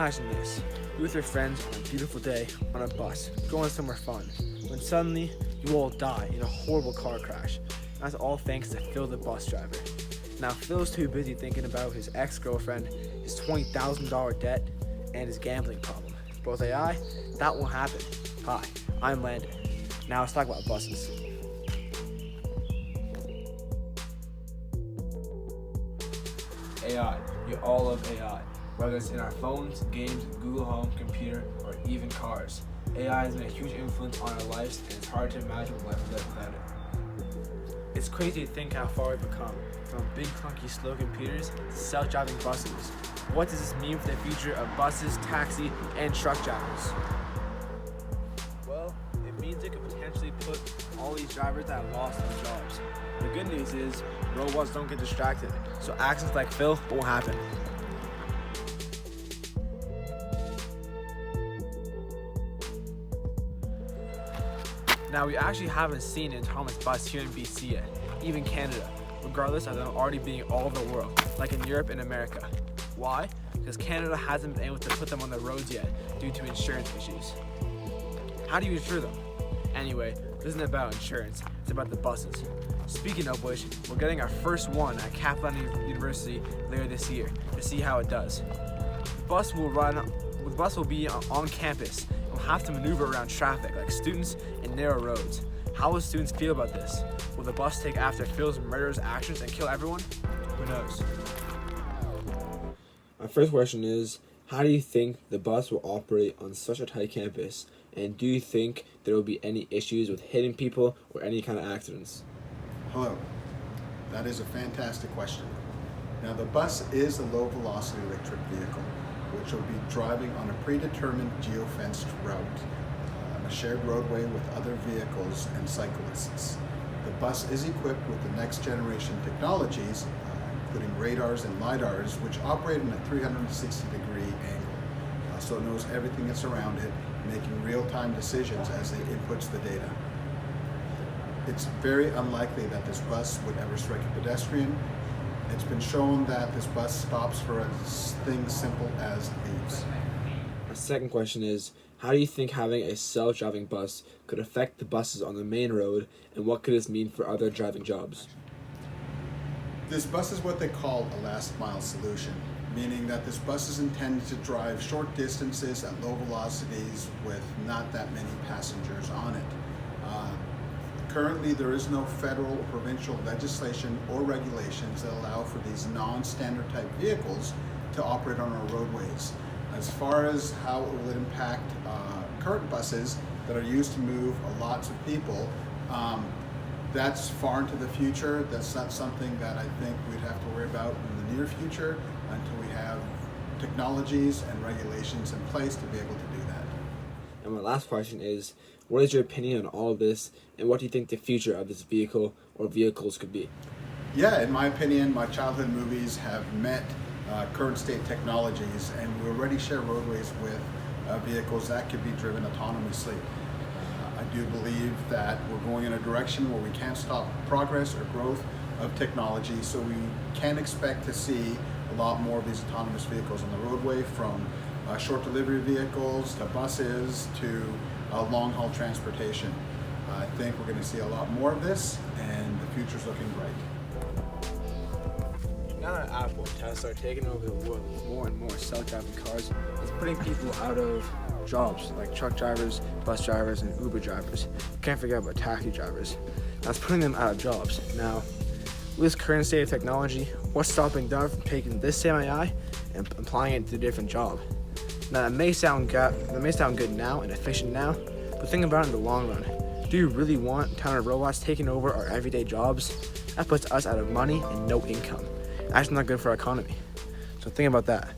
Imagine this. You with your friends on a beautiful day on a bus, going somewhere fun, when suddenly you all die in a horrible car crash. That's all thanks to Phil the bus driver. Now Phil's too busy thinking about his ex-girlfriend, his $20,000 debt, and his gambling problem. But with AI, that won't happen. Hi, I'm Landon. Now let's talk about buses. AI. We all love AI. Whether it's in our phones, games, Google Home, computer, or even cars. AI has made a huge influence on our lives, and it's hard to imagine what life would live without it. It's crazy to think how far we've become, from big clunky slow computers to self-driving buses. What does this mean for the future of buses, taxi, and truck drivers? Well, it means it could potentially put all these drivers that have lost their jobs. The good news is, robots don't get distracted, so accidents like Phil won't happen. Now, we actually haven't seen an autonomous bus here in BC yet, even Canada, regardless of them already being all over the world, like in Europe and America. Why? Because Canada hasn't been able to put them on the roads yet due to insurance issues. How do you insure them? Anyway, this isn't about insurance, it's about the buses. Speaking of which, we're getting our first one at Kaplan University later this year to see how it does. The bus will be on campus and will have to maneuver around traffic like students in narrow roads. How will students feel about this? Will the bus take after Phil's murderous actions and kill everyone? Who knows? My first question is, how do you think the bus will operate on such a tight campus? And do you think there will be any issues with hitting people or any kind of accidents? Hello, that is a fantastic question. Now, the bus is a low-velocity electric vehicle, which will be driving on a predetermined geofenced route on a shared roadway with other vehicles and cyclists. The bus is equipped with the next generation technologies, including radars and lidars, which operate in a 360-degree angle, so it knows everything that's around it, making real-time decisions as it inputs the data. It's very unlikely that this bus would ever strike a pedestrian. It's been shown that this bus stops for things simple as leaves. My second question is, how do you think having a self-driving bus could affect the buses on the main road, and what could this mean for other driving jobs? This bus is what they call a last mile solution, meaning that this bus is intended to drive short distances at low velocities with not that many passengers on it. Currently, there is no federal or provincial legislation or regulations that allow for these non-standard type vehicles to operate on our roadways. As far as how it will impact current buses that are used to move lots of people, that's far into the future. That's not something that I think we'd have to worry about in the near future until we have technologies and regulations in place to be able to do that. And my last question is, what is your opinion on all of this, and what do you think the future of this vehicle or vehicles could be? Yeah, in my opinion, my childhood movies have met current state technologies, and we already share roadways with vehicles that could be driven autonomously. I do believe that we're going in a direction where we can't stop progress or growth of technology, so we can expect to see a lot more of these autonomous vehicles on the roadway, from short delivery vehicles to buses to long-haul transportation. I think we're going to see a lot more of this, and the future's looking bright. Now that Apple and Tesla are taking over the world with more and more self-driving cars, it's putting people out of jobs like truck drivers, bus drivers, and Uber drivers. Can't forget about taxi drivers. That's putting them out of jobs. Now, with this current state of technology, what's stopping them from taking this same AI and applying it to a different job? Now, that may sound good now and efficient now, but think about it in the long run. Do you really want a ton of robots taking over our everyday jobs? That puts us out of money and no income. That's not good for our economy. So think about that.